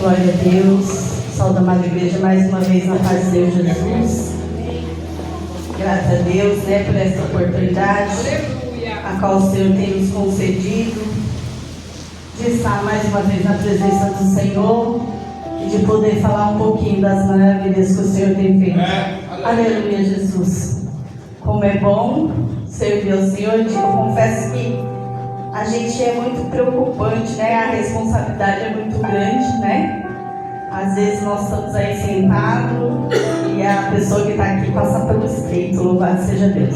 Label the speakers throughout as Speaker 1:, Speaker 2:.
Speaker 1: Glória a Deus. Saúde a amada igreja mais uma vez na paz de Deus Jesus. Graças a Deus, por essa oportunidade a qual o Senhor tem nos concedido de estar mais uma vez na presença do Senhor e de poder falar um pouquinho das maravilhas que o Senhor tem feito. Aleluia, Jesus. Como é bom servir ao Senhor. Eu confesso que a gente é muito preocupante, a responsabilidade é muito grande, Às vezes nós estamos aí sentados e a pessoa que está aqui passa pelo estreito, louvado seja Deus.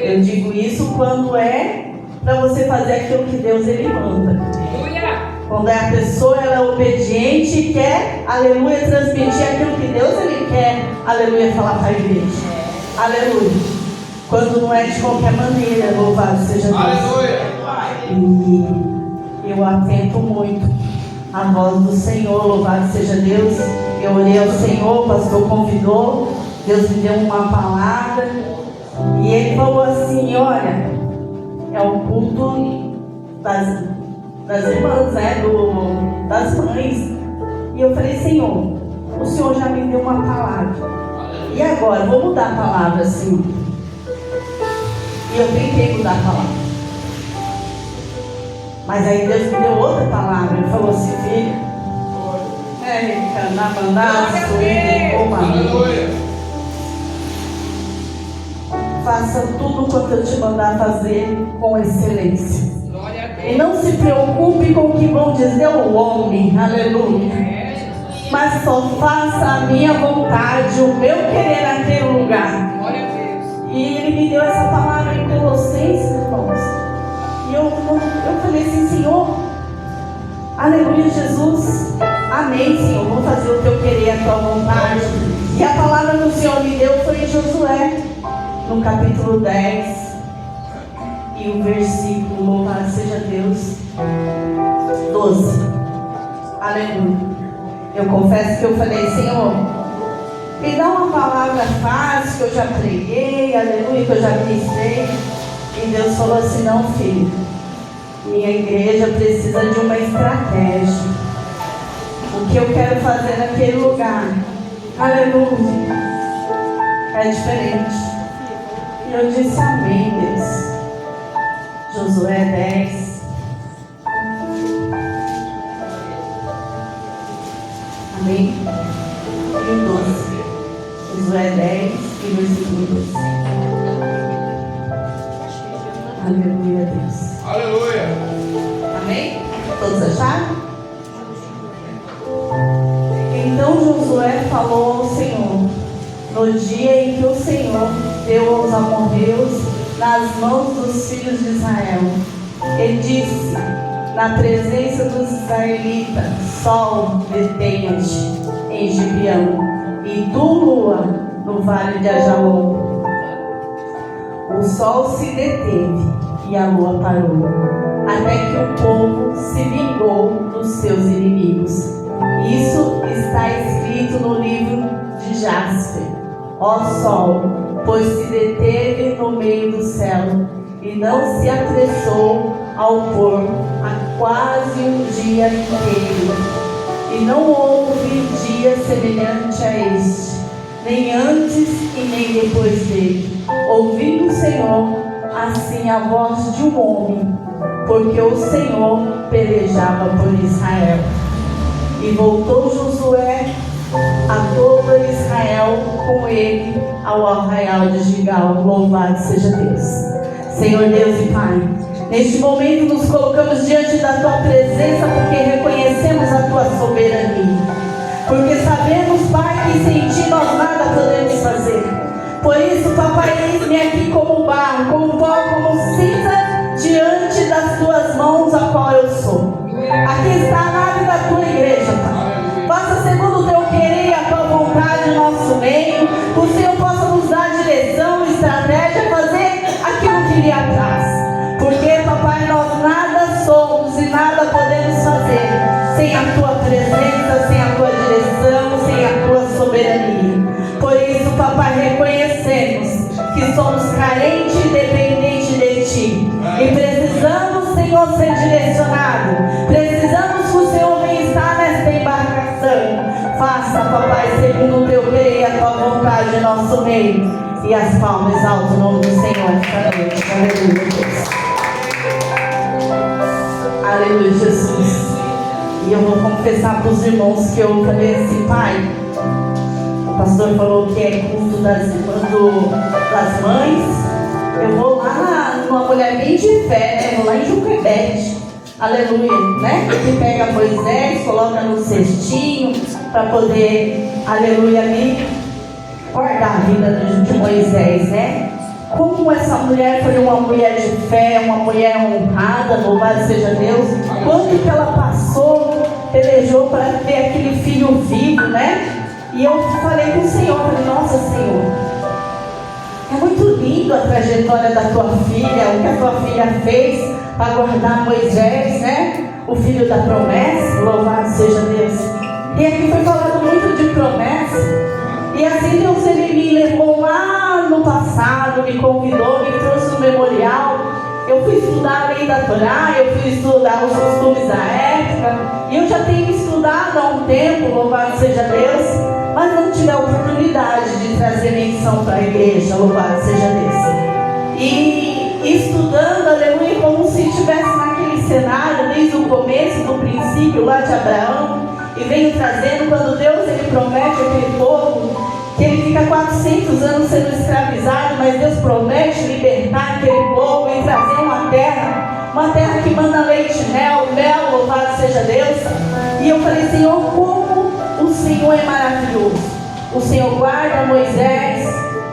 Speaker 1: Eu digo isso quando é para você fazer aquilo que Deus Ele manda. Quando a pessoa ela é obediente e quer, aleluia, transmitir aquilo que Deus Ele quer, aleluia, falar para a igreja. Aleluia. Quando não é de qualquer maneira, louvado seja Deus. Aleluia. E eu atento muito à voz do Senhor, louvado seja Deus. Eu orei ao Senhor, o pastor convidou, Deus me deu uma palavra e Ele falou assim: olha, é o culto das irmãs, das mães. E eu falei: Senhor, o Senhor já me deu uma palavra, e agora? Vou mudar a palavra, Senhor. E eu tentei mudar a palavra, mas aí Deus me deu outra palavra. Ele falou assim: filha, faça tudo quanto eu te mandar fazer com excelência. E não se preocupe com o que vão dizer o homem, aleluia. Mas só faça a minha vontade, o meu querer naquele lugar. E Ele me deu essa palavra em Colossenses, irmãos. E eu falei assim: Senhor, aleluia, Jesus, amém, Senhor, vou fazer o teu querer, a tua vontade. E a palavra que o Senhor me deu foi em Josué, no capítulo 10, e o versículo, louvado seja Deus, 12. Aleluia. Eu confesso que eu falei: Senhor, me dá uma palavra fácil, que eu já preguei, aleluia, que eu já ministrei. E Deus falou assim: não, filho, minha igreja precisa de uma estratégia. O que eu quero fazer naquele lugar, aleluia, é diferente. E eu disse: amém, Deus. Josué 10. Amém. E o 12. Josué 10 e versículo 12. Aleluia, Deus.
Speaker 2: Aleluia.
Speaker 1: Amém? Todos acharam? Então Josué falou ao Senhor no dia em que o Senhor deu aos amorreus nas mãos dos filhos de Israel. Ele disse na presença dos israelitas: sol, detém-te em Gibeão, e tu, lua, no vale de Ajalon. O sol se deteve e a lua parou, até que o povo se vingou dos seus inimigos. Isso está escrito no livro de Jasper. Ó sol, pois se deteve no meio do céu e não se apressou ao pôr há quase um dia inteiro. E não houve dia semelhante a este, nem antes e nem depois dele. Ouvindo o Senhor assim a voz de um homem, porque o Senhor pelejava por Israel. E voltou Josué a todo Israel com ele ao arraial de Gilgal. Louvado seja Deus. Senhor Deus e Pai, neste momento nos colocamos diante da Tua presença, porque reconhecemos a Tua soberania, porque sabemos, Pai, que sem Ti nós nada podemos fazer. Por isso, Papai, eis-me aqui como barro, como pó, como cinza diante das Tuas mãos, a qual eu sou. Aqui está a nave da Tua igreja, Pai. Faça segundo o Teu querer e a Tua vontade no nosso meio. O Senhor possa nos dar direção, estratégia, fazer aquilo que lhe apraz. Porque, Papai, nós nada somos e nada podemos fazer sem a Tua presença, sem a Tua direção, sem a Tua soberania. Por isso, Papai, reconhecemos que somos carentes e dependentes de Ti. E precisamos, Senhor, ser direcionados. Precisamos que o Senhor venha estar nesta embarcação. nosso meio. E as palmas altas no nome do Senhor esta noite. Aleluia, Deus. Aleluia, Jesus. E eu vou confessar para os irmãos que eu falei assim: Pai, o pastor falou que é culto das mães. Eu vou lá numa mulher bem de fé, né? Vou lá em Juquebete. Aleluia, né? Que pega Moisés, coloca no cestinho para poder, aleluia, ali guardar a vida de Moisés, né? Como essa mulher foi uma mulher de fé, uma mulher honrada, louvado seja Deus. Quanto que ela passou, pelejou para ter aquele filho vivo, né? E eu falei com o Senhor, falei: nossa, Senhor, é muito lindo a trajetória da tua filha, o que a tua filha fez para guardar Moisés, né? O filho da promessa, louvado seja Deus. E aqui foi falado muito de promessa. E assim Deus, Ele me levou lá no passado, me convidou, me trouxe no memorial. Eu fui estudar a lei da Torá, eu fui estudar os costumes da época. E eu já tenho estudado há um tempo, louvado seja Deus, mas não tive a oportunidade de trazer menção para a igreja, louvado seja Deus. E estudando, aleluia, como se estivesse naquele cenário, desde o começo, do princípio lá de Abraão. E venho trazendo, quando Deus ele promete aquele povo, que ele fica 400 anos sendo escravizado, mas Deus promete libertar aquele povo e trazer uma terra que manda leite e mel, louvado seja Deus. E eu falei: Senhor, como o Senhor é maravilhoso. O Senhor guarda Moisés,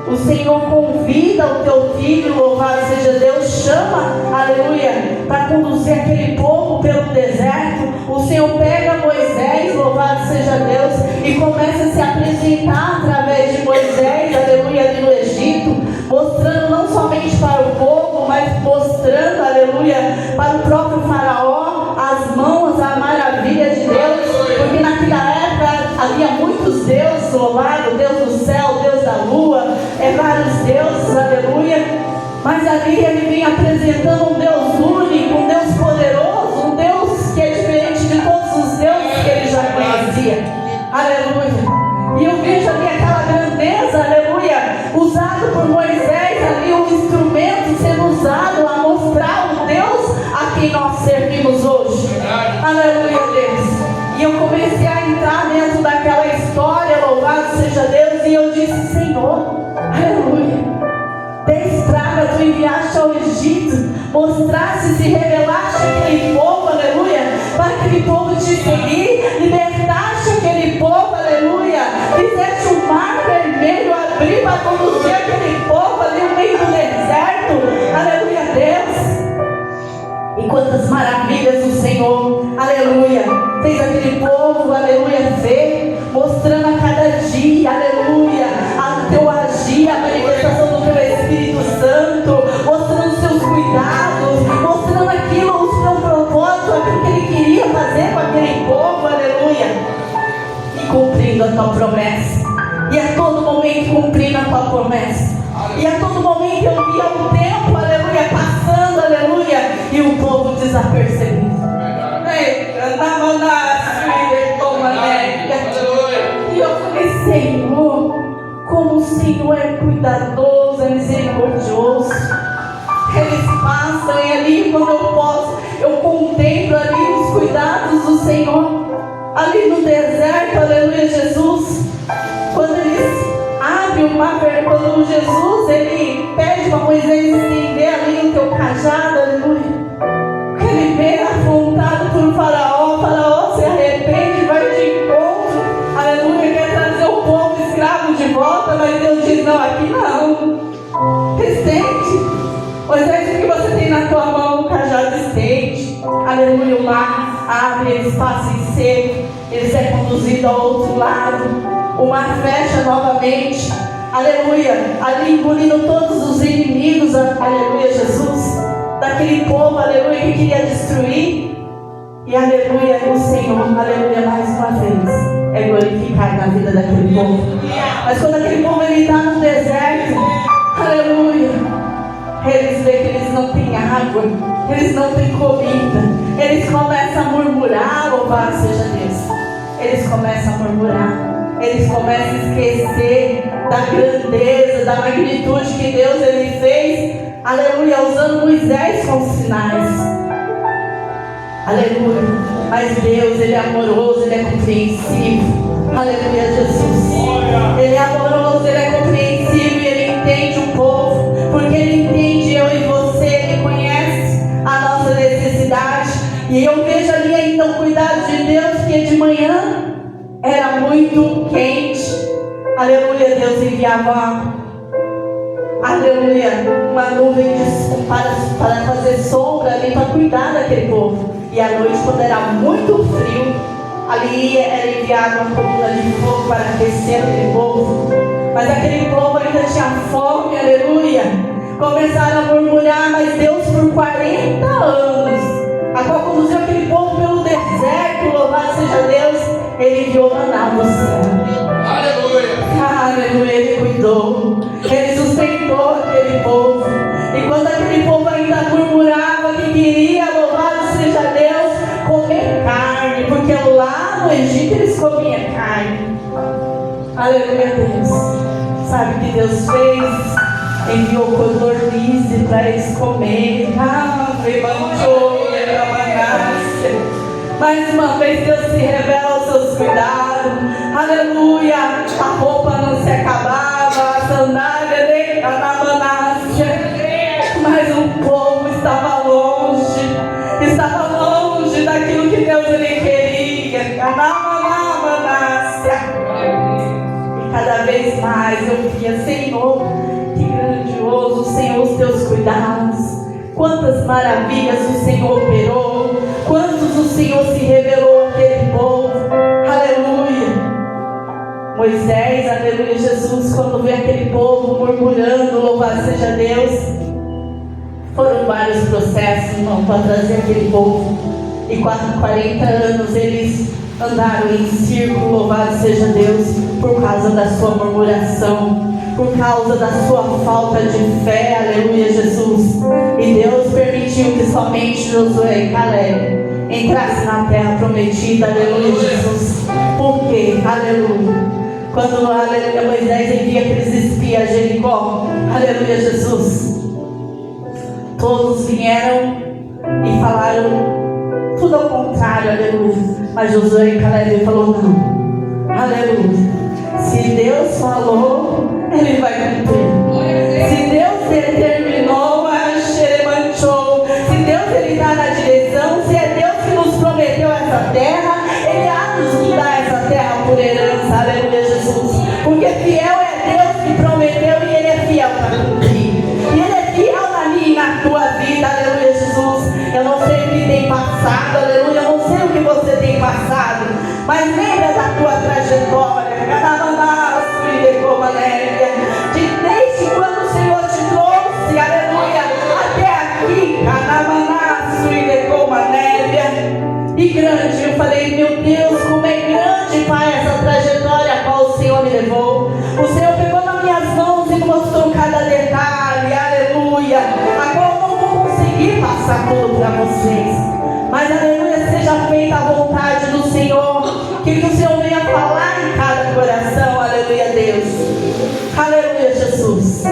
Speaker 1: o Senhor convida o teu filho, louvado seja Deus, chama, aleluia, para conduzir aquele povo pelo deserto. O Senhor pega Moisés, louvado seja Deus, e começa a se apresentar através de Moisés, aleluia, ali no Egito, mostrando não somente para o povo, mas mostrando, aleluia, para o próprio faraó, as mãos, a maravilha de Deus, porque naquela época havia muitos deuses, louvado, Deus do céu, Deus da lua, vários deuses, aleluia, mas ali ele vem apresentando um Deus único, um Deus poderoso, um Deus que é diferente de todos os deuses que ele já conhecia, aleluia. E eu vejo ali aquela grandeza, aleluia, usado por Moisés, ali um instrumento sendo usado a mostrar o Deus a quem nós servimos hoje, aleluia, Deus. E eu comecei a entrar dentro daquela história, louvado seja Deus, e eu disse: Senhor, aleluia, 10 pragas tu enviaste ao Egito, mostraste, se revelaste aquele povo, aleluia, para aquele povo te seguir, libertaste aquele povo, aleluia, fizeste o mar vermelho abrir para conduzir aquele povo ali no meio do deserto, aleluia, Deus. E quantas maravilhas o Senhor, aleluia, fez aquele povo, aleluia, ver, mostrando a cada dia, aleluia, o teu agir, a manifestação do teu Espírito Santo, mostrando os seus cuidados, mostrando aquilo, o seu propósito, aquilo que Ele queria fazer com aquele povo, aleluia, e cumprindo a tua promessa, e a todo momento cumprindo a tua promessa, e a todo momento eu via o tempo, aleluia, passando, aleluia, e o povo desapercebido. E eu falei: Senhor, como o Senhor é cuidadoso, é misericordioso. Eles passam e ali, quando eu posso, eu contemplo ali os cuidados do Senhor, ali no deserto, aleluia, Jesus. Quando eles abrem o mar, quando Jesus ele pede para Moisés estender ali o teu cajado, aleluia, ele vem afrontado por Faraó, Faraó se arrepende e vai de encontro, aleluia, quer trazer o povo escravo de volta, mas Deus diz: não, aqui não, estende, Moisés, o que você tem na tua mão? O cajado estende, aleluia, o mar abre, eles passam em seco, eles é conduzido ao outro lado, o mar fecha novamente, aleluia, ali engolindo todos os inimigos, aleluia, Jesus, daquele povo, aleluia, que queria destruir. E aleluia, o Senhor, aleluia, mais uma vez é glorificado na vida daquele povo. Mas quando aquele povo ele está no deserto, aleluia, eles veem que eles não têm água, eles não têm comida, eles começam a murmurar, louvado seja Deus. Eles começam a murmurar, eles começam a esquecer da grandeza grandeza, da magnitude que Deus ele fez, aleluia, usando Moisés como sinais. Aleluia. Mas Deus, ele é amoroso, ele é compreensivo. Aleluia, Jesus. Ele é amoroso, ele é compreensivo e ele entende o povo, porque ele entende eu e você, ele conhece a nossa necessidade. E eu vejo ali então o cuidado de Deus, porque de manhã era muito quente. Aleluia, Deus enviava, aleluia, uma nuvem para fazer sombra ali, para cuidar daquele povo. E à noite, quando era muito frio, ali era enviada uma coluna de fogo para aquecer aquele povo. Mas aquele povo ainda tinha fome, aleluia. Começaram a murmurar, mas Deus por 40 anos, a qual conduziu aquele povo pelo deserto, louvado seja Deus, ele enviou maná do céu. Aleluia, ele cuidou, ele sustentou aquele povo. E quando aquele povo ainda murmurava que queria, louvado seja Deus, comer carne, porque lá no Egito eles comiam carne. Aleluia, Deus. Sabe o que Deus fez? Enviou codorniz para eles comerem. Mais uma vez Deus se revela aos seus cuidados. Aleluia. A roupa não se acabava, a sandália nem canamanácia. Mas o povo estava longe daquilo que Deus ele queria. Canamanácia. E cada vez mais eu via, Senhor, que grandioso, Senhor, os teus cuidados. Quantas maravilhas o Senhor operou, quantos o Senhor se revelou àquele povo. Aleluia. Moisés, aleluia, Jesus, quando vê aquele povo murmurando, louvado seja Deus, foram vários processos, irmão, para trazer aquele povo. E 40 anos eles andaram em círculo, louvado seja Deus, por causa da sua murmuração, por causa da sua falta de fé, aleluia, Jesus. E Deus permitiu que somente Josué e Caleb entrassem na terra prometida, aleluia, Jesus. Por quê? Aleluia. Quando, aleluia, Moisés envia aqueles espias a Jericó, aleluia, Jesus, todos vieram e falaram tudo ao contrário, aleluia. Mas Josué e Caleb falou não, aleluia. Se Deus falou, Ele vai cumprir. Se Deus determinou, se Deus ele está na direção, se é Deus que nos prometeu essa terra, Ele há de nos dar essa terra por herança, aleluia, Jesus. Porque fiel é Deus que prometeu e Ele é fiel para cumprir. E Ele é fiel na minha e na tua vida, aleluia, Jesus. Eu não sei o que tem passado, aleluia, eu não sei o que você tem passado, mas lembra da tua trajetória, desde quando o Senhor te trouxe, aleluia, até aqui, e grande, eu falei, meu Deus, como é grande, Pai, essa trajetória a qual o Senhor me levou. O Senhor pegou nas minhas mãos e mostrou cada detalhe, aleluia, a qual eu não vou conseguir passar tudo para vocês, mas aleluia, seja feita a vontade do Senhor, que o Senhor venha falar em cada coração, aleluia, Deus, aleluia, Jesus.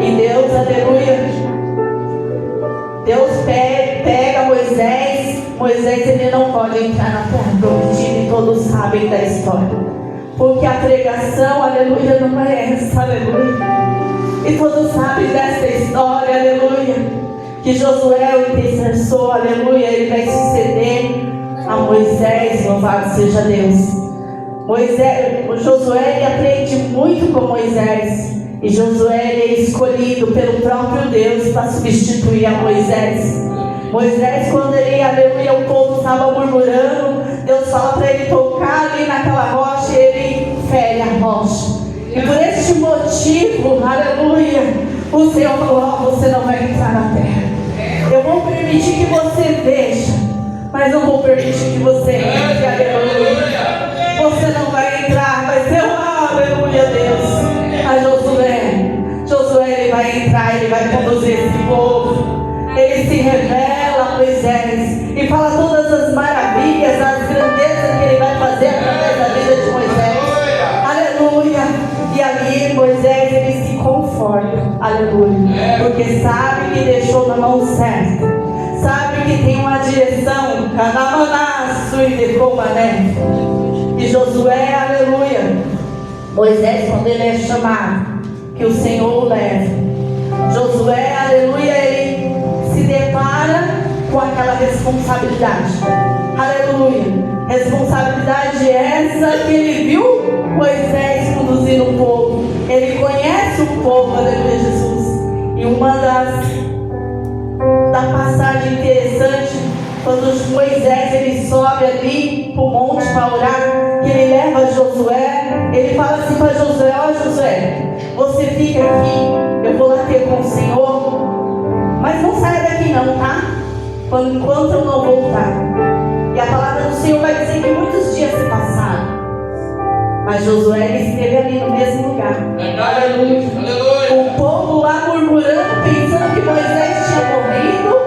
Speaker 1: E Deus, aleluia, Deus pega Moisés ele não pode entrar na terra prometida, e todos sabem da história, porque a pregação, aleluia, não é essa, aleluia, e todos sabem dessa história, aleluia, que Josué, o intercessor, aleluia, ele vai suceder a Moisés, louvado seja Deus. Josué ele aprende muito com Moisés, e Josué ele é escolhido pelo próprio Deus para substituir a Moisés. Moisés, quando ele, aleluia, o povo estava murmurando, Deus fala para ele tocar ali naquela rocha, e ele fere a rocha. E por este motivo, aleluia, o Senhor falou, você não vai entrar na terra. Eu vou permitir que você veja, mas não vou permitir que você entre, aleluia. Você não vai entrar, mas eu, aleluia, Deus. Mas Josué ele vai entrar, ele vai conduzir esse povo. Ele se revela a Moisés e fala todas as maravilhas, as grandezas que ele vai fazer através da vida de Moisés. Aleluia. E ali Moisés ele se confia. Aleluia. Porque sabe que deixou na mão certa. Sabe que tem uma direção. Canamanaço e decomané. E Josué, aleluia. Moisés, quando ele é chamado, que o Senhor o leva. Josué, aleluia, ele se depara com aquela responsabilidade. Aleluia. Responsabilidade essa que ele viu Moisés conduzindo o povo. Ele conhece o povo, aleluia, Jesus. E uma da passagem interessante, quando Moisés ele sobe ali para o monte para orar, que ele leva Josué, ele fala assim para Josué: ó Josué, você fica aqui, eu vou lá ter com o Senhor, mas não sai daqui não, tá? Enquanto eu não voltar. E a palavra do Senhor vai dizer que muitos dias se passaram, mas Josué ele esteve ali no mesmo lugar. Aleluia. Aleluia. O povo lá murmurando, pensando que Moisés tinha morrido.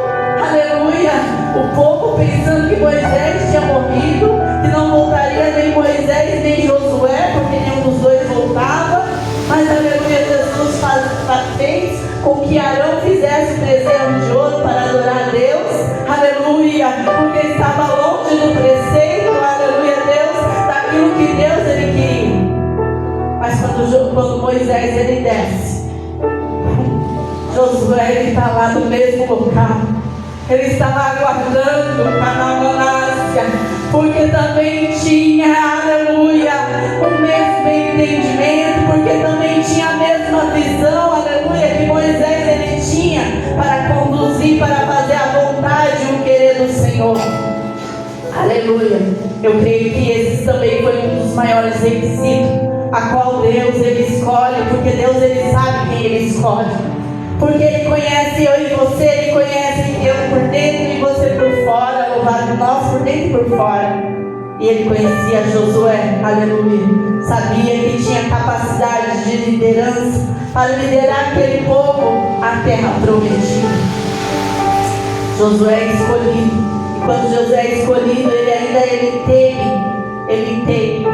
Speaker 1: Aleluia. O povo pensando que Moisés tinha morrido, que não voltaria nem Moisés nem Josué, porque nenhum dos dois voltava. Mas aleluia, Jesus fez com que Arão fizesse o bezerro de ouro para adorar a Deus. Aleluia. Porque estava longe do preceito, aleluia, Deus, daquilo que Deus ele queria. Mas quando Moisés ele desce, Josué ele está lá no mesmo local. Ele está lá aguardando a Namanácia, porque também tinha, aleluia, o mesmo entendimento, porque também tinha a mesma visão, aleluia, que Moisés ele tinha para conduzir, para fazer a vontade e o querer do Senhor. Aleluia. Eu creio que esse também foi um dos maiores requisitos, a qual Deus ele escolhe, porque Deus ele sabe quem ele escolhe. Porque Ele conhece eu e você, Ele conhece eu por dentro e você por fora, louvado nós por dentro e por fora. E Ele conhecia Josué, aleluia. Sabia que tinha capacidade de liderança para liderar aquele povo à terra prometida. Josué é escolhido. E quando Josué é escolhido, ele teme.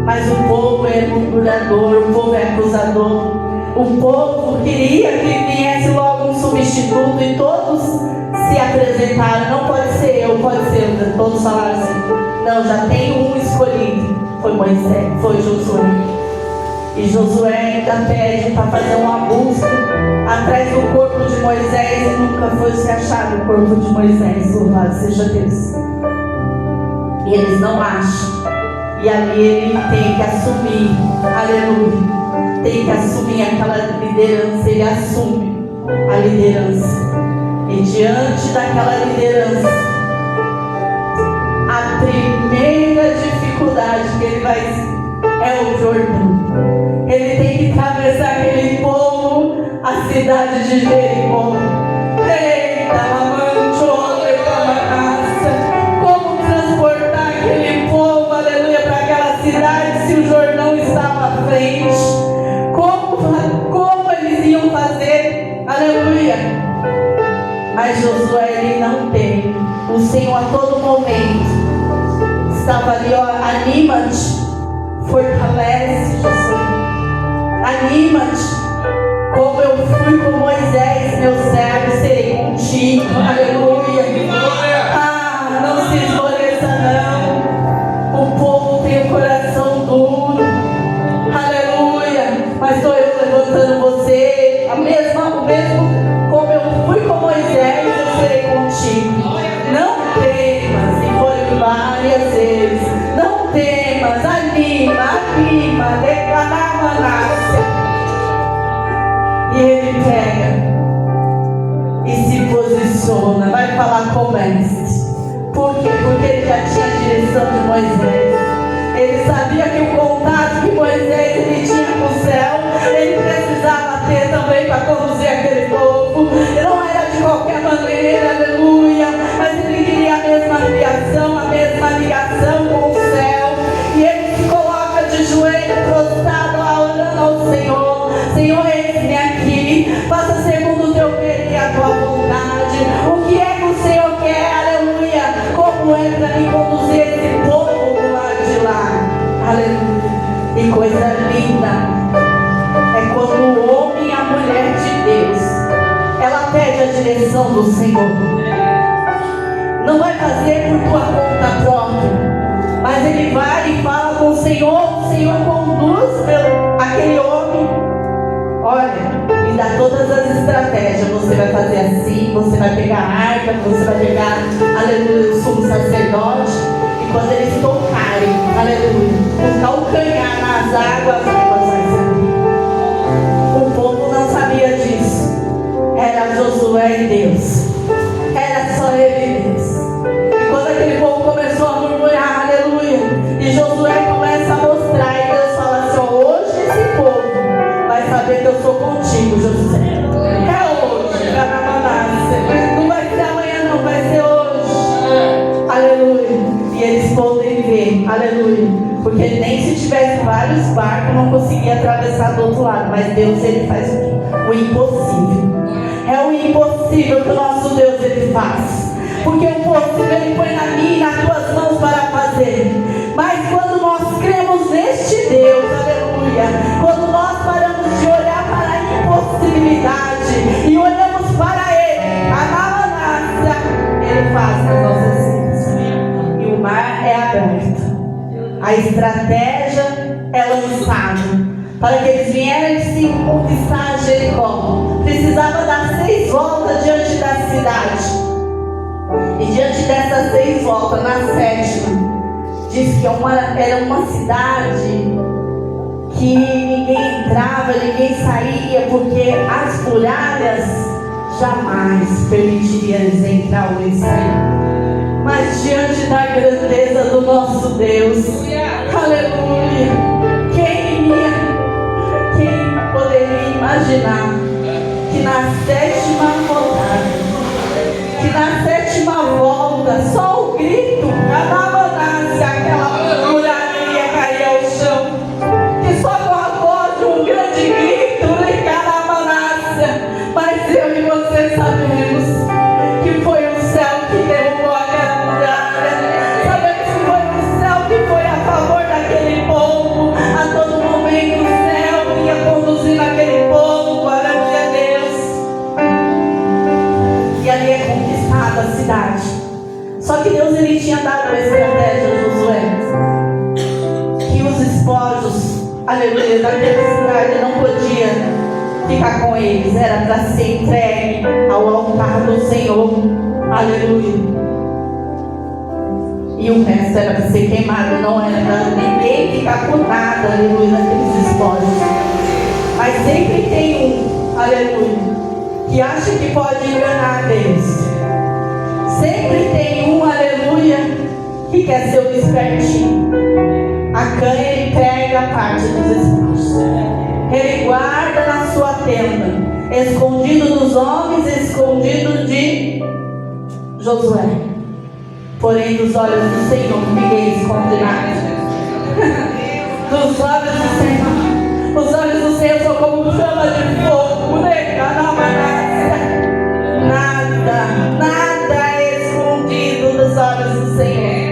Speaker 1: Mas o povo é murmurador, o povo é acusador. O povo queria que viesse logo um substituto e todos se apresentaram. Não pode ser eu, pode ser. Todos falaram assim: não, já tem um escolhido. Foi Moisés, foi Josué. E Josué ainda pede para fazer uma busca atrás do corpo de Moisés e nunca foi se achado o corpo de Moisés. Louvado seja Deus. E eles não acham. E ali ele tem que assumir, aleluia. Tem que assumir aquela liderança, ele assume a liderança. E diante daquela liderança, a primeira dificuldade que ele vai é o Jordão. Ele tem que atravessar aquele povo, a cidade de Jericó. Eita, como transportar aquele povo, aleluia, para aquela cidade se o Jordão estava à frente? Como eles iam fazer? Aleluia. Mas Josué ele não teme. O Senhor a todo momento estava ali, ó, anima-te, fortalece, Josué. Anima-te. Como eu fui com Moisés, meu servo, serei contigo. Aleluia. Ah, não se esmoreça não. O povo tem o coração duro. Aleluia. Mas estou eu levantando você. O mesmo como eu fui com Moisés, eu serei contigo. Não temas, e foi várias vezes. Não temas, anima, declara a nasce. E ele pega e se posiciona, vai falar com o mestre. Por quê? Porque ele já tinha a direção de Moisés. Ele sabia que o contato que Moisés ele tinha com o céu, ele precisava ter também para conduzir aquele povo. Não era de qualquer maneira, aleluia, mas ele queria a mesma ligação, a mesma ligação com o céu. E ele se coloca de joelho prostrado, orando ao Senhor. Senhor, eis-me aqui, faça segundo o teu querer e a tua vontade. O que é que o Senhor quer, aleluia? Como é para me conduzir esse povo do lado de lá? Aleluia. E coisa linda é quando o homem e a mulher de direção do Senhor. Não vai fazer por tua conta própria, mas ele vai e fala com o Senhor conduz aquele homem. Olha, e dá todas as estratégias. Você vai fazer assim, você vai pegar a arca, você vai pegar, aleluia, o sumo sacerdote. E quando eles tocarem, aleluia, o calcanhar nas águas, as águas vai se abrir. O povo não sabia disso. Era Josué e Deus. Era só ele e Deus. E quando aquele povo começou a murmurar, aleluia, e Josué começa a mostrar, e Deus fala assim: ó, hoje esse povo vai saber que eu sou contigo, Josué. É hoje, não vai ser amanhã, não, vai ser hoje. Aleluia. E eles podem ver, aleluia, porque nem se tivesse vários barcos não conseguia atravessar do outro lado. Mas Deus, ele faz o quê? O impossível. É o impossível que o nosso Deus, ele faz. Porque o possível ele põe na minha e nas tuas mãos para fazer. Mas quando nós cremos neste Deus, aleluia, quando nós paramos de olhar para a impossibilidade e olhamos para Ele, a Namanácia, Ele faz nas nossas vidas. E o mar é aberto. A estratégia é lançada. Para que eles vierem se conquistar Jericó, precisava dar 6 voltas diante da cidade. E diante dessas 6 voltas, na 7ª, diz que era uma cidade que ninguém entrava, ninguém saía, porque as muralhas jamais permitiriam eles entrar ou eles sair. Mas diante da grandeza do nosso Deus, aleluia, quem poderia imaginar que na 7ª rodada, que na 7ª volta, só o grito, aquela muralha ia cair ao chão, que só com a voz de um grande grito, mas eu e você sabemos que foi o céu que derrubou aquela muralha, sabemos que foi o céu que foi a favor daquele povo, a todo momento o céu ia conduzindo aquele povo, glória a Deus, e ali é conquistada a cidade. Só que Deus, ele tinha dado a estratégia a Josué, que os espojos, aleluia, daquela cidade não podia ficar com eles, era para ser entregue ao altar do Senhor, aleluia, e o resto era para ser queimado, não era para ninguém ficar com nada, aleluia, daqueles espojos. Mas sempre tem um, aleluia, que acha que pode enganar Deus. Sempre tem um, aleluia, que quer ser o espertinho. A Cã, ele pega a parte dos espojos, ele guarda na sua tenda, escondido dos homens, escondido de Josué. Porém, dos olhos do Senhor, ninguém esconde nada. Dos olhos do Senhor, os olhos do Senhor são como chama de fogo, nada é escondido dos olhos do Senhor.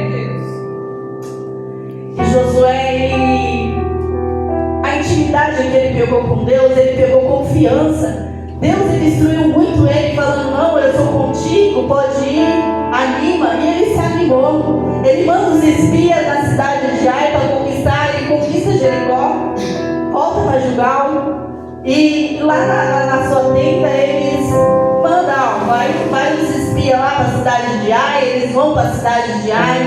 Speaker 1: E Josué, a intimidade que ele pegou com Deus, ele pegou confiança. Deus, ele instruiu muito ele, falando: não, eu sou contigo, pode ir, anima. E ele se animou. Ele manda os espias da cidade de Ai para conquistar. Ele conquista Jericó, volta para Gilgal. E lá na sua tenda eles mandam: vai os espias lá para a cidade de Ai. Eles vão para a cidade de Ai,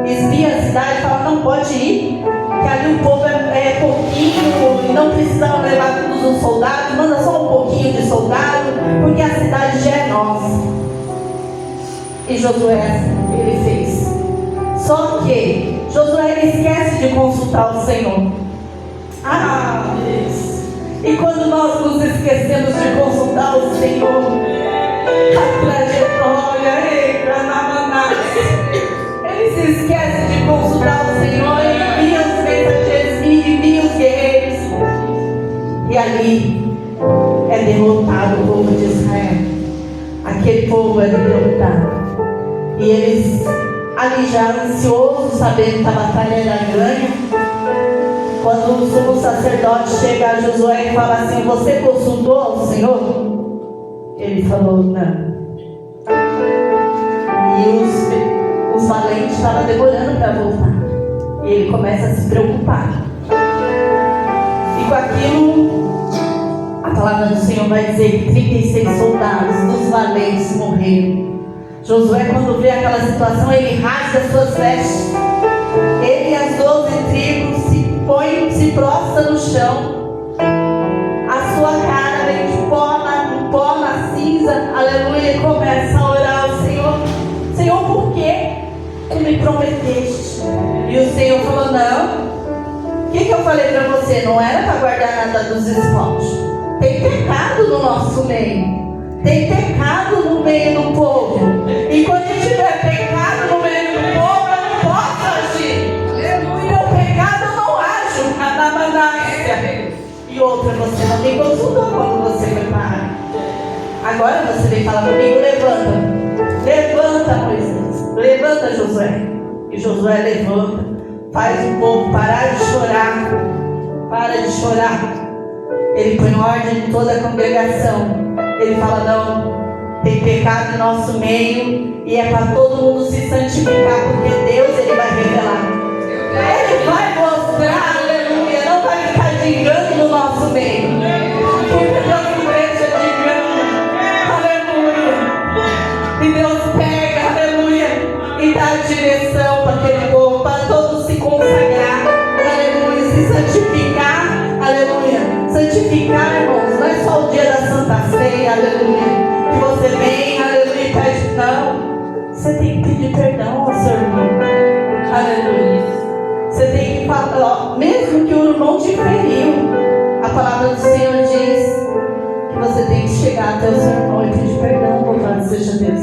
Speaker 1: espiam a cidade e falam: não pode ir, que ali o povo é pouquinho e não precisam levar todos os soldados, manda só um pouquinho de soldado, porque a cidade já é nossa. E Josué, ele fez. Só que Josué, ele esquece de consultar o Senhor. Ah, Deus! E quando nós nos esquecemos de consultar o Senhor, a trajetória entra na manada. Ele se esquece de consultar o Senhor, ele envia os mensageiros, envia os guerreiros. E ali é derrotado o povo de Israel. Aquele povo é derrotado. E eles ali já ansiosos, sabendo que a batalha era ganha, quando o sumo sacerdote chega a Josué e fala assim: você consultou ao Senhor? Ele falou: não. E os valentes estavam demorando para voltar. E ele começa a se preocupar. E com aquilo, a palavra do Senhor vai dizer que 36 soldados dos valentes morreram. Josué, quando vê aquela situação, ele rasga as suas vestes. Ele e as 12 tribos se prostra no chão. A sua cara vem de pó na cinza. Aleluia. E começa a orar ao Senhor. Senhor, por que tu me prometeste? E o Senhor falou, não. O que eu falei para você? Não era para guardar nada dos esposos. Tem pecado no nosso meio. Tem pecado no meio do povo. E quando tiver pecado no meio do povo, eu não posso agir. Meu pecado eu não ajo. E outra, você não me consultou quando você foi para a área. Agora você vem falar comigo, levanta. Levanta, Moisés. Levanta, Josué. E Josué levanta. Faz o povo parar de chorar. Para de chorar. Ele põe ordem em toda a congregação. Ele fala, não, tem pecado em nosso meio. E é para todo mundo se santificar. Porque Deus, Ele vai revelar. Ele vai mostrar, aleluia. Não vai ficar de engano no nosso meio. Porque Deus não deixa de engano. Aleluia. E Deus pega, aleluia, e dá direção para aquele povo, para todos se consagrar, aleluia, se santificar, aleluia. Santificar, irmãos, não é só o dia da Santa Ceia, aleluia, que você vem, aleluia, e pede, não. Você tem que pedir perdão ao seu irmão, aleluia. Você tem que falar, ó, mesmo que o irmão te feriu, a palavra do Senhor diz que você tem que chegar até o seu irmão e pedir perdão, louvado seja Deus.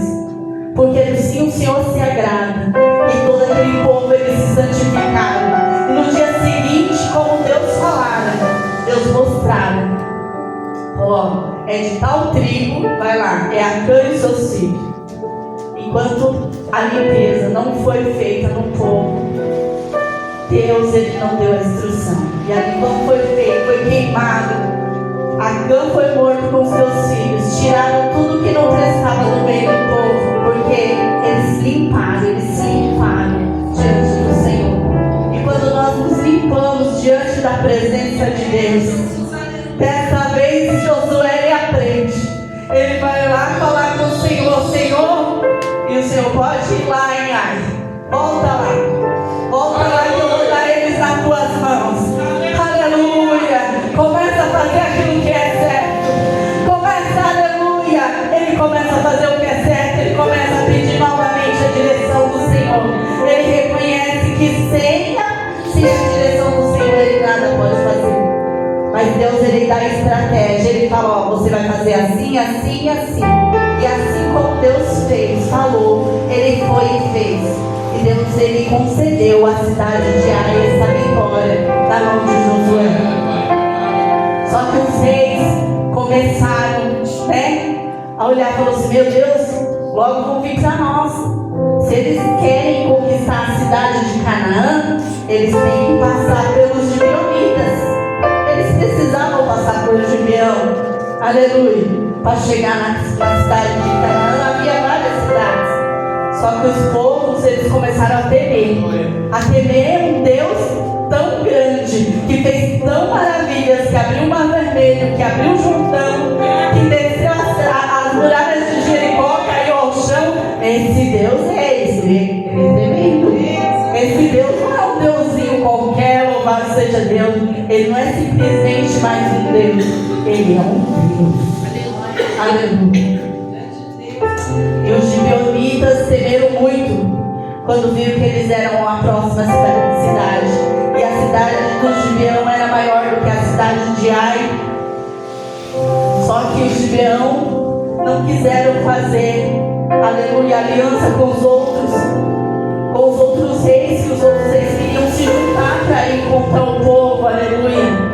Speaker 1: Porque sim, o Senhor se agrada. E todo aquele povo, eles se santificaram. E no dia seguinte, como Deus falara, Deus mostrara, ó, é de tal tribo, vai lá, é Acã e seus filhos. Enquanto a limpeza não foi feita no povo, Deus, Ele não deu a instrução. E ali quando foi feito, foi queimado. Acã foi morto com seus filhos. Tiraram tudo que não prestava no meio do povo. Porque eles se limparam diante do Senhor. E quando nós nos limpamos diante da presença de Deus, dessa vez Josué, ele aprende. Ele vai lá falar com o Senhor, Senhor, e o Senhor pode ir lá em Ai. Volta lá que eu vou dar eles nas tuas mãos. Aleluia. Começa a fazer aquilo que é certo. Aleluia. Ele começa a fazer o que é certo. Ele começa a pedir novamente a direção do Senhor. Ele reconhece que sem a direção do Senhor ele nada pode fazer. Mas Deus, Ele dá estratégia. Ele fala, ó, você vai fazer assim, assim e assim. E assim como Deus fez, falou, Ele foi e fez. E Deus, Ele concedeu à cidade de Ai essa vitória na mão de Josué. Só que os reis começaram, né, a olhar e falaram assim, meu Deus, logo vão vir para nós. Se eles querem conquistar a cidade de Canaã, eles têm que passar pelos gibeonitas. Eles precisavam passar por Gibeão, aleluia, para chegar na cidade de Canaã. Havia várias cidades. Só que os povos, eles começaram a temer um Deus tão grande, que fez tão maravilhas, que abriu o mar vermelho, que abriu o Jordão, que desceu as muralhas de Jericó, caiu ao chão. Esse Deus ele é tremendo. Esse Deus não é um Deusinho qualquer, louvado seja Deus. Ele não é simplesmente mais um Deus, Ele é um Deus. Aleluia. E os gibeonitas temeram muito quando viram que eles eram a próxima cidade. E a cidade do Gibeão era maior do que a cidade de Ai. Só que os Gibeão não quiseram fazer, aleluia, aliança com os outros reis, que os outros reis queriam se juntar para ir contra o povo, aleluia.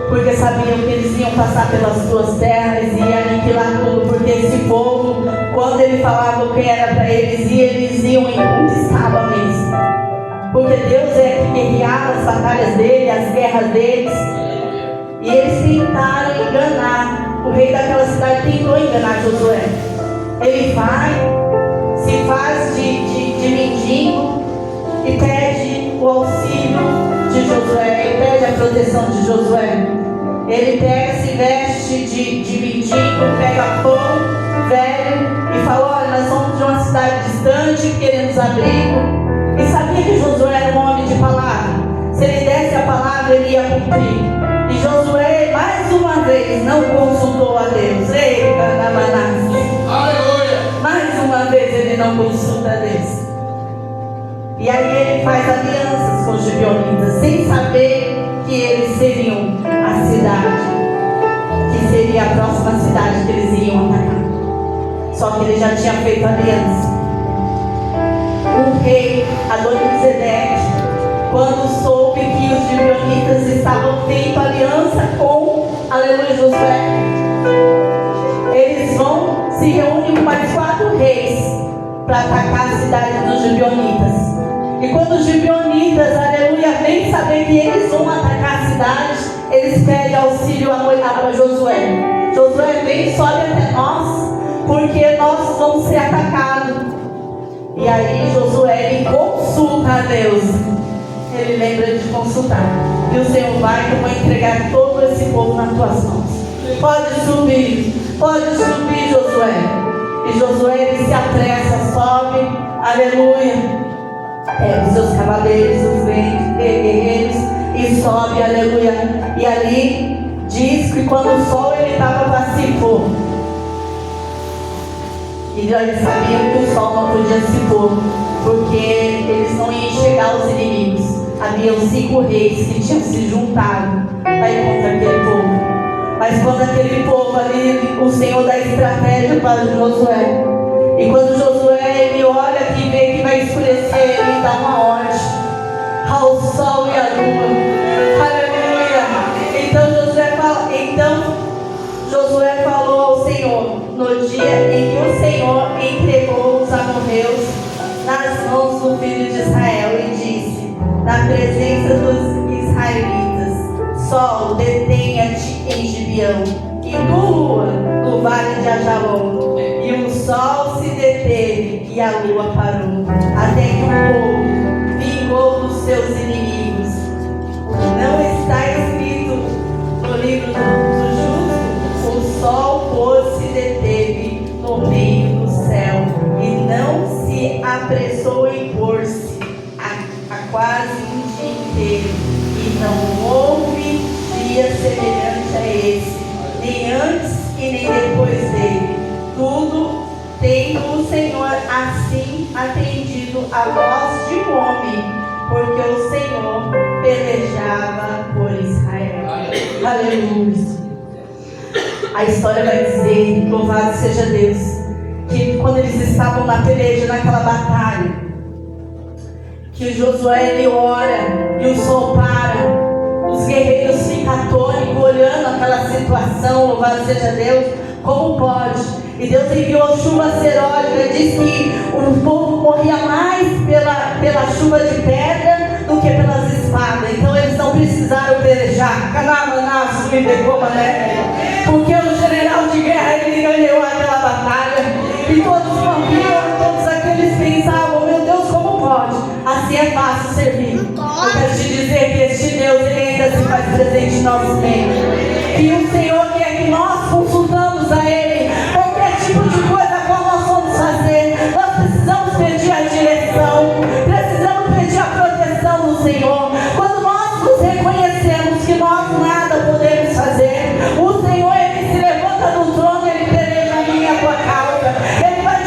Speaker 1: Porque sabiam que eles iam passar pelas suas terras e iam aniquilar tudo. Porque esse povo, quando ele falava o que era para eles ir, eles iam e conquistavam mesmo. Porque Deus é que guerreava as batalhas dele, as guerras deles. E eles tentaram enganar. O rei daquela cidade tentou enganar Josué. Ele vai, se faz de mendigo e pede o auxílio de Josué, ele pede a proteção de Josué. Ele pega, se veste de mendigo, pega pão velho e fala: olha, nós somos de uma cidade distante, queremos abrigo. E sabia que Josué era um homem de palavra. Se ele desse a palavra, ele ia cumprir. E Josué, mais uma vez, não consultou a Deus. Eita, Namanás. Aleluia! Mais uma vez ele não consulta a Deus. E aí ele faz alianças com os gibeonitas, sem saber que eles seriam a cidade, que seria a próxima cidade que eles iriam atacar. Só que ele já tinha feito aliança. O rei Adonizedeque, quando soube que os gibeonitas estavam feito aliança com, aleluia, Josué, eles vão se reúnem com mais 4 reis para atacar a cidade dos gibeonitas. E quando os gibeonitas, aleluia, vêm saber que eles vão atacar a cidade, eles pedem auxílio a Josué. Josué vem, sobe até nós, porque nós vamos ser atacados. E aí Josué, ele consulta a Deus. Ele lembra de consultar. E o Senhor vai, que eu vou entregar todo esse povo nas tuas mãos. Pode subir, Josué. E Josué, ele se apressa, sobe, aleluia. Os seus cavaleiros, os guerreiros, e sobe, aleluia. E ali diz que quando o sol ele estava para se pôr, e eles sabiam que o sol não podia se pôr, porque eles não iam enxergar os inimigos. Haviam 5 reis que tinham se juntado para ir contra aquele povo. Mas quando aquele povo ali, o Senhor dá estratégia para Josué. E quando Josué ele olha e vê que vai escurecer, ele dá uma ordem ao sol e à lua. Aleluia! Então Josué falou ao Senhor, no dia em que o Senhor entregou os amorreus nas mãos do filho de Israel, e disse, na presença dos israelitas: sol, detenha-te em Gibeão, e tu, lua, no vale de Ajalon. E o sol se deteve e a lua parou, até que o povo vingou dos seus inimigos. Não está escrito no livro do justo: o sol pôs-se e deteve no meio do céu, e não se apressou em pôr-se a quase um dia inteiro, e não houve dia semelhante a esse, nem antes e nem depois dele. Tudo tendo o Senhor assim atendido a voz de um homem, porque o Senhor pelejava por Israel. Aleluia. A história vai dizer, louvado seja Deus, que quando eles estavam na peleja, naquela batalha, que Josué ele ora e o sol para, os guerreiros ficam atônicos olhando aquela situação, louvado seja Deus. Como pode? E Deus enviou chuva seródica. Diz que o povo morria mais pela chuva de pedra do que pelas espadas. Então eles não precisaram pelejar. Porque o general de guerra ele ganhou aquela batalha. E todos morriam, todos aqueles pensavam: meu Deus, como pode? Assim é fácil servir. Eu quero te dizer que este Deus ele ainda se faz presente em nosso meio. E o Senhor quer que nós consultamos a Ele. Qualquer tipo de coisa qual nós vamos fazer, nós precisamos pedir a direção, precisamos pedir a proteção do Senhor. Quando nós nos reconhecemos que nós nada podemos fazer, o Senhor ele se levanta do trono, ele peleja a minha e a tua causa. Ele vai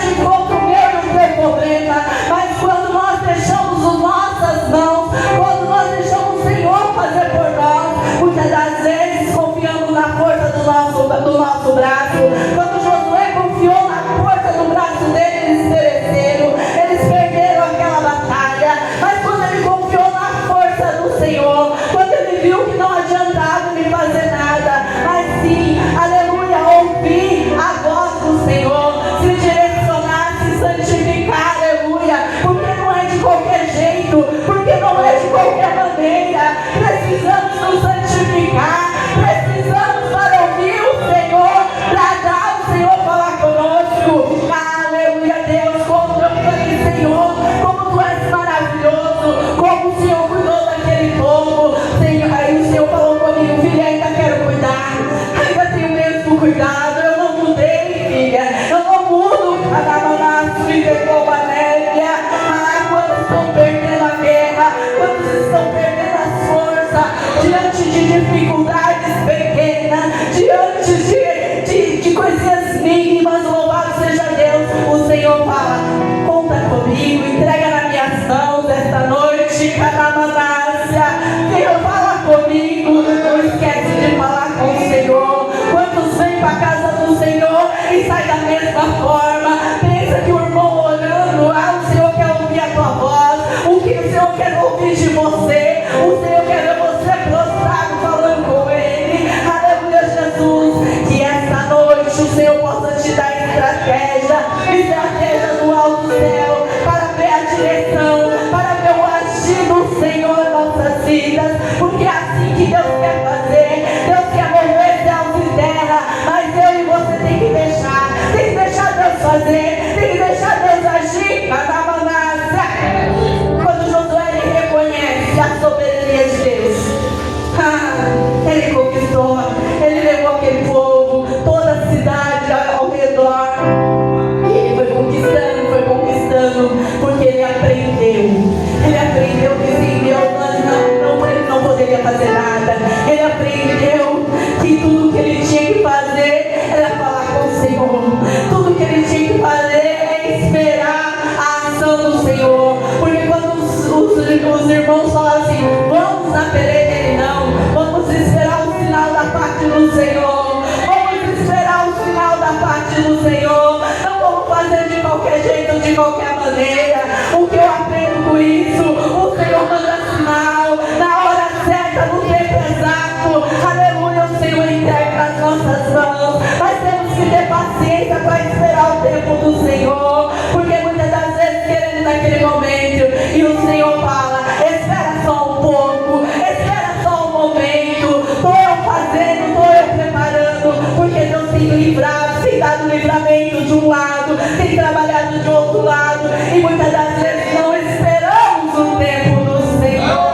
Speaker 1: de qualquer maneira. O que eu aprendo com isso? O Senhor manda sinal, na hora certa, no tempo exato. Aleluia, o Senhor entrega nas nossas mãos. Mas temos que ter paciência para esperar o tempo do Senhor, porque muitas das vezes queremos naquele momento, e o Senhor fala: espera só um pouco, espera só um momento. Estou eu fazendo, estou eu preparando, porque Deus tem livrado, tem dado livramento de um lado, tem trabalhado de outro lado, e muitas das vezes não esperamos o tempo do Senhor.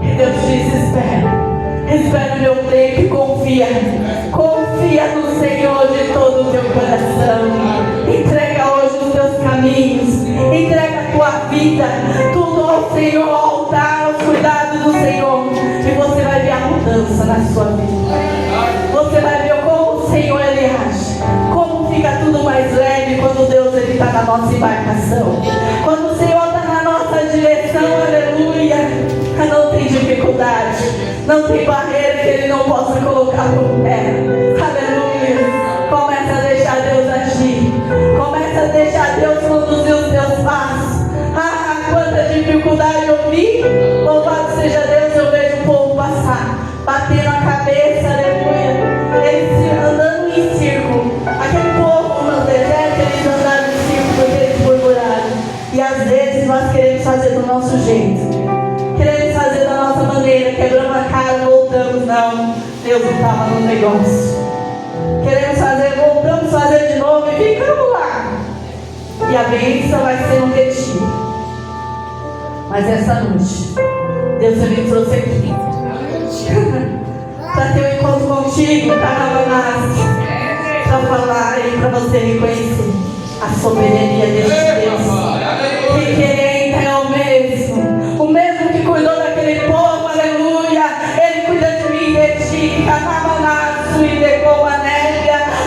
Speaker 1: E Deus diz: espera o meu tempo e confia no Senhor de todo o teu coração. Entrega hoje os teus caminhos, entrega a tua vida, tudo ao Senhor, ao altar, aos cuidados do Senhor, e você vai ver a mudança na sua vida. Você vai ver como o Senhor ele age, como fica tudo mais leve quando Deus ele está na nossa embarcação, quando o Senhor está na nossa direção. Aleluia. Não tem dificuldade, não tem barreira que ele não possa colocar no pé. Aleluia. Começa a deixar Deus agir, começa a deixar Deus conduzir os teus passos. Quanta dificuldade eu vi. Louvado seja Deus, eu vejo o povo passar, batendo a cabeça, aleluia, eles andando em círculo. Aquele povo no deserto, eles andaram em círculo porque eles murmuraram. E às vezes nós queremos fazer do nosso jeito, queremos fazer da nossa maneira, quebramos a cara, voltamos. Não, Deus não estava no negócio. Queremos fazer, voltamos a fazer de novo e ficamos lá. E a bênção vai ser um retiro. Mas essa noite, Deus me trouxe aqui para ter um encontro contigo, para falar e para você reconhecer a soberania deste Deus. Que quem é o mesmo que cuidou daquele povo, aleluia. Ele cuida de mim e de ti,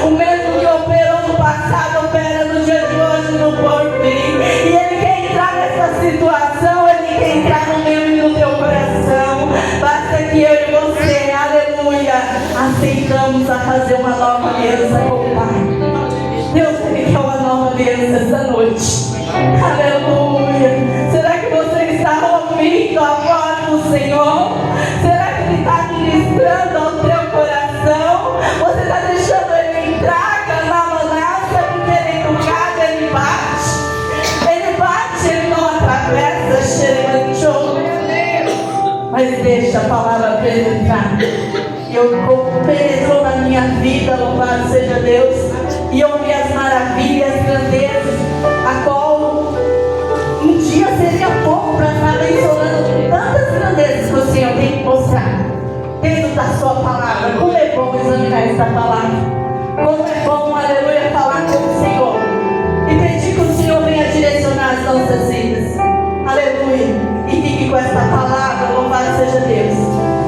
Speaker 1: o mesmo que operou no passado, opera no dia de hoje, no porvir. E ele quer entrar nessa situação, ele quer entrar no meu e no teu coração. Basta que eu e você, aleluia, aceitamos a fazer uma nova aliança com o Pai. Deus quer uma nova aliança essa noite. Aleluia. Será que você está ouvindo a voz do Senhor? Será que Ele está ministrando ao teu coração? Você está deixando Ele entrar na manassa, porque Ele é educado, Ele bate, Ele não atravessa, xeremanchou. Mas deixa a palavra penetrar. Penetrou na minha vida, louvado seja Deus, e eu vi as maravilhas, grandezas, a qual um dia seria pouco para estar mencionando tantas grandezas que o Senhor tem que mostrar dentro da sua palavra. Como é bom examinar esta palavra, como é bom, aleluia, falar com o Senhor e pedir que o Senhor venha direcionar as nossas vidas, aleluia. E fique com esta palavra, louvado seja Deus,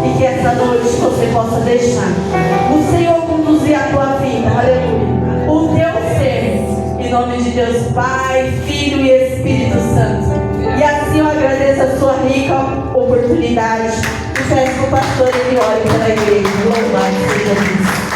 Speaker 1: e que esta noite você possa deixar o Senhor conduzir a tua vida, aleluia, o teu ser, em nome de Deus Pai, Filho e Espírito Santo. E assim eu agradeço a sua rica oportunidade e peço que o pastor ele ore pela igreja. Louvado seja Deus.